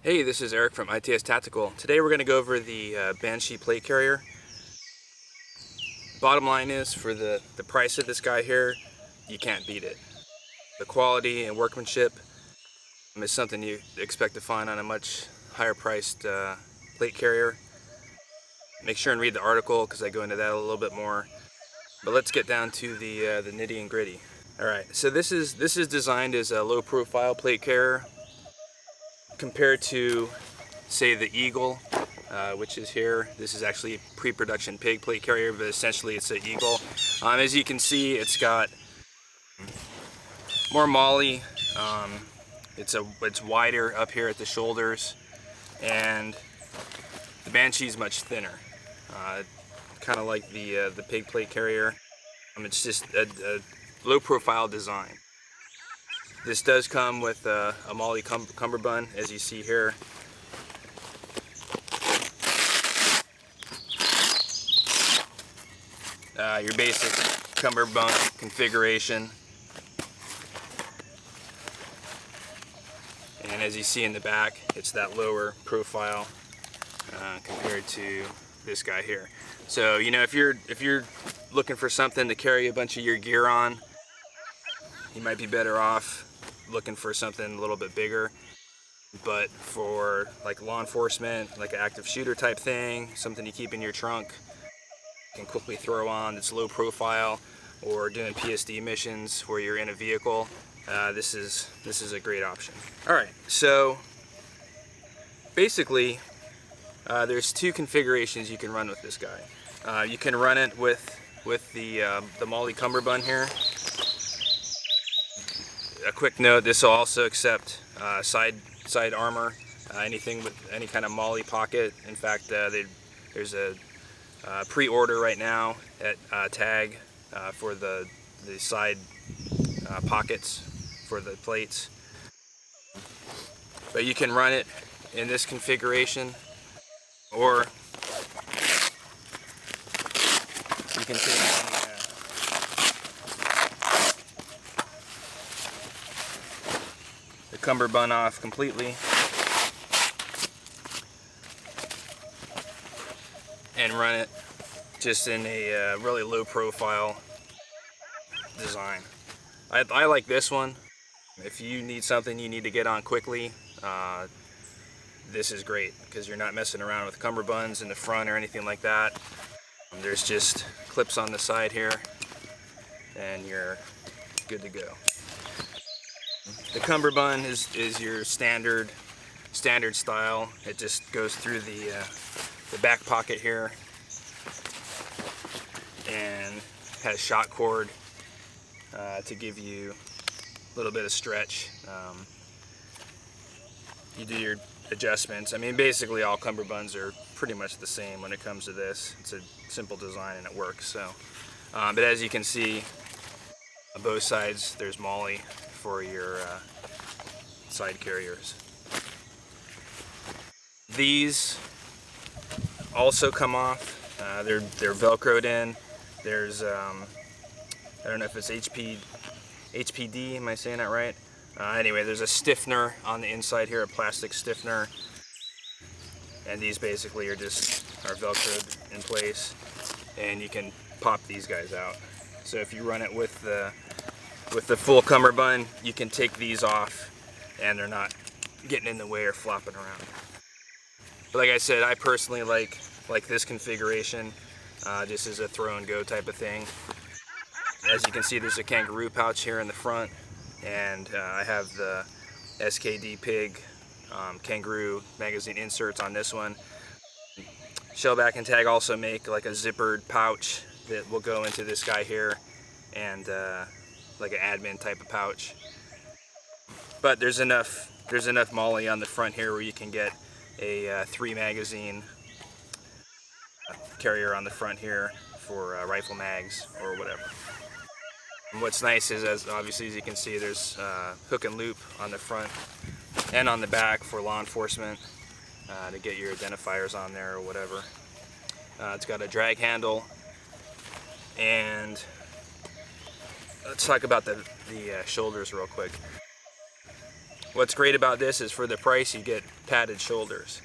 Hey, this is Eric from ITS Tactical. Today we're going to go over the BANSHEE plate carrier. Bottom line is, for the price of this guy here, you can't beat it. The quality and workmanship is something you expect to find on a much higher priced plate carrier. Make sure and read the article because I go into that a little bit more. But let's get down to the nitty and gritty. Alright, so this is designed as a low profile plate carrier compared to, say, the Eagle, which is here. This is actually a pre-production pig plate carrier, but essentially it's an Eagle. As you can see, it's got more molly. It's wider up here at the shoulders, and the BANSHEE is much thinner, kind of like the pig plate carrier. It's just a low-profile design. This does come with a molly cummerbund, as you see here. Your basic cummerbund configuration. And as you see in the back, it's that lower profile compared to this guy here. So, you know, if you're looking for something to carry a bunch of your gear on, you might be better off looking for something a little bit bigger. But for like law enforcement, like an active shooter type thing, something you keep in your trunk, you can quickly throw on that's low profile, or doing PSD missions where you're in a vehicle, this is a great option. Alright, so basically there's two configurations you can run with this guy. You can run it with the molly cummerbund here. A quick note, this will also accept side armor, anything with any kind of molly pocket. In fact, there's a pre-order right now at TAG for the side pockets for the plates. But you can run it in this configuration, or you can take the cummerbund off completely and run it just in a really low profile design. I like this one. If you need something you need to get on quickly, this is great because you're not messing around with cummerbunds in the front or anything like that. There's just clips on the side here and you're good to go. The cummerbund is your standard style. It just goes through the back pocket here and has shot cord to give you a little bit of stretch. You do your adjustments. I mean, basically all cummerbunds are pretty much the same when it comes to this. It's a simple design and it works. So, but as you can see, on both sides there's molly for your side carriers. These also come off. They're velcroed in. There's I don't know if it's HPD, am I saying that right? Anyway, there's a stiffener on the inside here, a plastic stiffener, and these basically are velcroed in place, and you can pop these guys out. So if you run it with the full cummerbund, you can take these off and they're not getting in the way or flopping around. But like I said, I personally like this configuration, just as a throw and go type of thing. As you can see, there's a kangaroo pouch here in the front, and I have the SKD pig kangaroo magazine inserts on this one. Shellback and TAG also make like a zippered pouch that will go into this guy here, and like an admin type of pouch. But there's enough molly on the front here where you can get a 3 magazine carrier on the front here for rifle mags or whatever. And what's nice is, as you can see, there's hook and loop on the front and on the back for law enforcement to get your identifiers on there or whatever. It's got a drag handle, and let's talk about the shoulders real quick. what's great about this is for the price you get padded shoulders.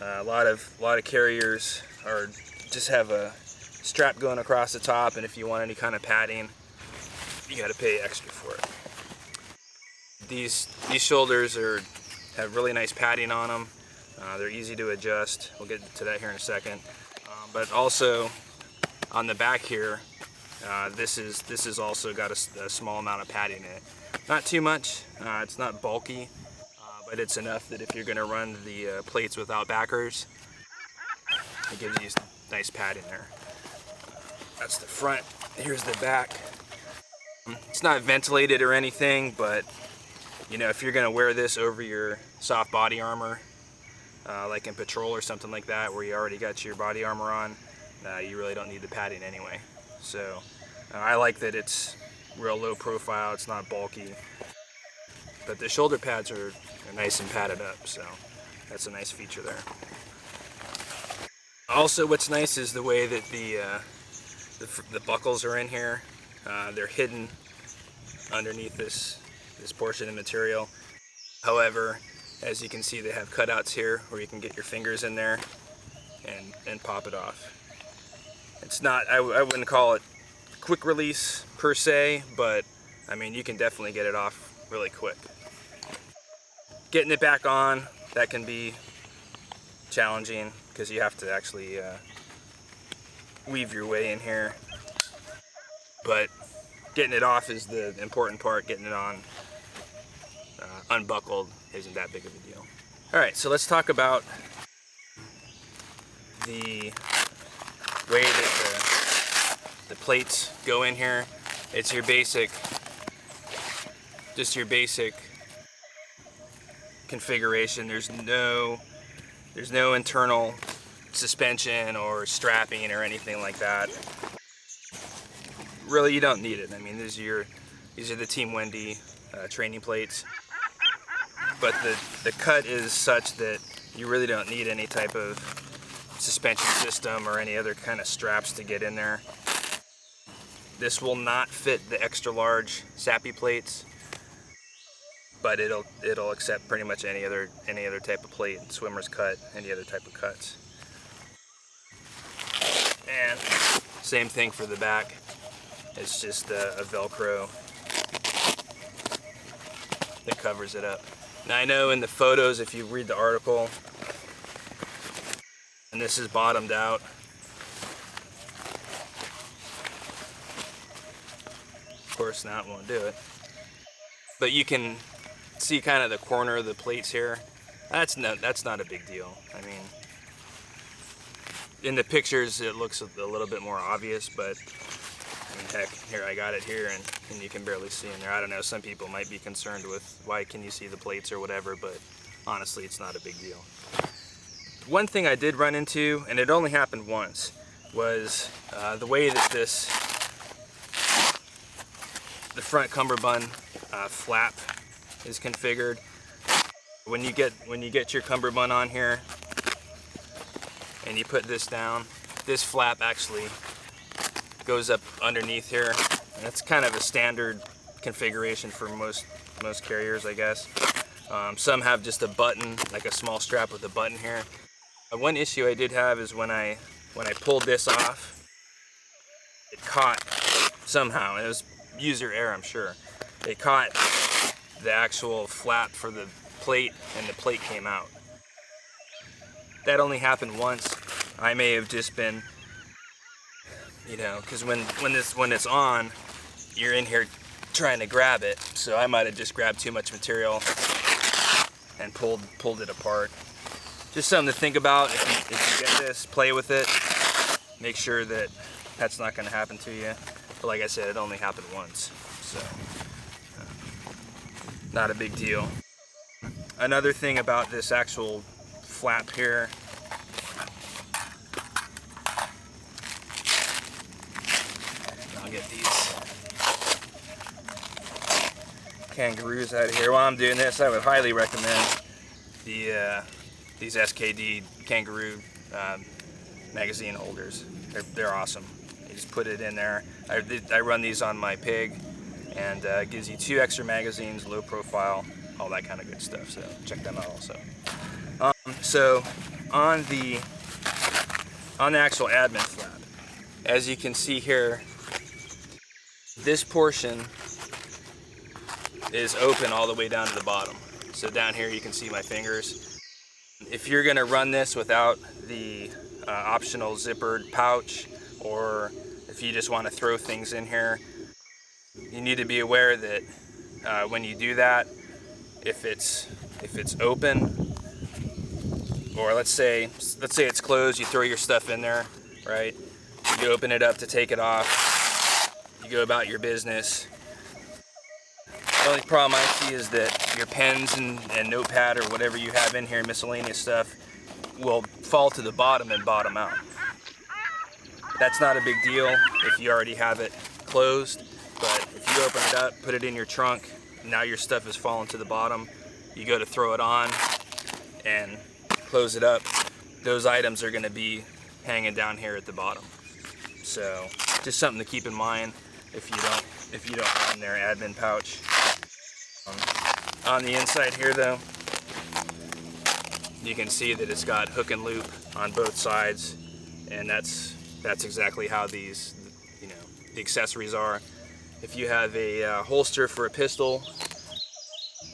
A lot of carriers just have a strap going across the top, and if you want any kind of padding, you got to pay extra for it. These shoulders have really nice padding on them. They're easy to adjust. We'll get to that here in a second. But also on the back here, this is also got a small amount of padding in it. Not too much. It's not bulky, but it's enough that if you're going to run the plates without backers, it gives you nice padding there. That's the front. Here's the back. It's not ventilated or anything, but you know, if you're going to wear this over your soft body armor, like in patrol or something like that, where you already got your body armor on, you really don't need the padding anyway. So I like that it's real low profile, it's not bulky, but the shoulder pads are nice and padded up, so that's a nice feature there. Also, what's nice is the way that the buckles are in here. They're hidden underneath this portion of material. However, as you can see, they have cutouts here where you can get your fingers in there and pop it off. It's not, I wouldn't call it quick release per se, but I mean, you can definitely get it off really quick. Getting it back on, that can be challenging because you have to actually weave your way in here. But getting it off is the important part. Getting it on unbuckled isn't that big of a deal. Alright, so let's talk about the way that the plates go in here. It's your basic, just your basic configuration. There's no internal suspension or strapping or anything like that. Really, you don't need it. I mean, these are the Team Wendy training plates, but the cut is such that you really don't need any type of suspension system or any other kind of straps to get in there. This will not fit the extra large Sappy plates, but it'll accept pretty much any other type of plate, swimmer's cut, any other type of cuts. And same thing for the back. It's just a Velcro that covers it up. Now I know in the photos, if you read the article, and this is bottomed out, of course now it won't do it, but you can see kind of the corner of the plates here. That's not a big deal. I mean, in the pictures it looks a little bit more obvious, but I mean, heck, here I got it here and you can barely see in there. I don't know, some people might be concerned with why can you see the plates or whatever, but honestly it's not a big deal. One thing I did run into, and it only happened once, was the way that the front cummerbund flap is configured. When you get your cummerbund on here and you put this down, this flap actually goes up underneath here. And that's kind of a standard configuration for most carriers, I guess. Some have just a button, like a small strap with a button here. One issue I did have is when I pulled this off, it caught somehow. It was user error, I'm sure. It caught the actual flap for the plate, and the plate came out. That only happened once. I may have just been, you know, because when it's on, you're in here trying to grab it. So I might have just grabbed too much material and pulled it apart. Just something to think about. If you get this, play with it. Make sure that that's not going to happen to you. But like I said, it only happened once, so not a big deal. Another thing about this actual flap here, I'll get these kangaroos out of here. While I'm doing this, I would highly recommend these SKD kangaroo magazine holders. They're awesome. You just put it in there. I run these on my pig, and it gives you 2 extra magazines, low profile. all that kind of good stuff. So check them out also. So on the actual admin flap, as you can see here, this portion is open all the way down to the bottom. So down here you can see my fingers. If you're going to run this without the optional zippered pouch, or if you just want to throw things in here, you need to be aware that when you do that, if it's open, or let's say it's closed, you throw your stuff in there, right? You open it up to take it off, you go about your business. The only problem I see is that your pens and notepad or whatever you have in here, miscellaneous stuff, will fall to the bottom and bottom out. That's not a big deal if you already have it closed, but if you open it up, put it in your trunk, now your stuff is falling to the bottom, you go to throw it on and close it up, those items are going to be hanging down here at the bottom. So just something to keep in mind if you don't run their admin pouch. On the inside here though, you can see that it's got hook and loop on both sides, and that's exactly how these, the accessories are. If you have a holster for a pistol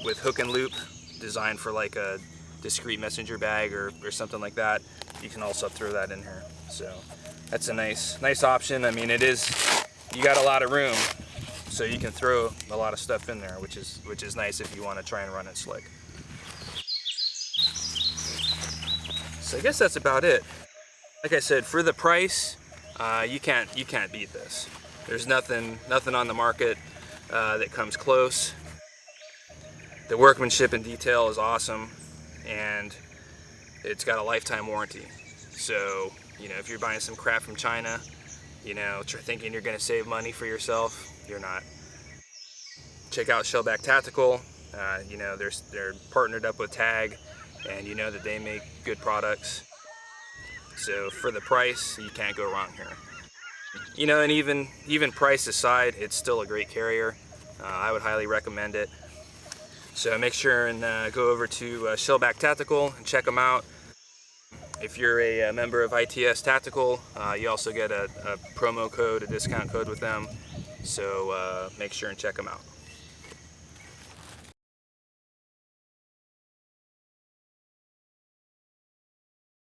with hook and loop designed for like a discreet messenger bag or something like that, you can also throw that in here. So that's a nice option. I mean, you got a lot of room, so you can throw a lot of stuff in there, which is nice if you want to try and run it slick. So I guess that's about it. Like I said, for the price, you can't beat this. There's nothing on the market that comes close. The workmanship and detail is awesome, and it's got a lifetime warranty. So, if you're buying some crap from China, thinking you're gonna save money for yourself, you're not. Check out Shellback Tactical. They're partnered up with Tag, and you know that they make good products. So for the price, you can't go wrong here. And even price aside, it's still a great carrier. I would highly recommend it. So make sure and go over to Shellback Tactical and check them out. If you're a member of ITS Tactical, you also get a promo code, a discount code with them. So make sure and check them out.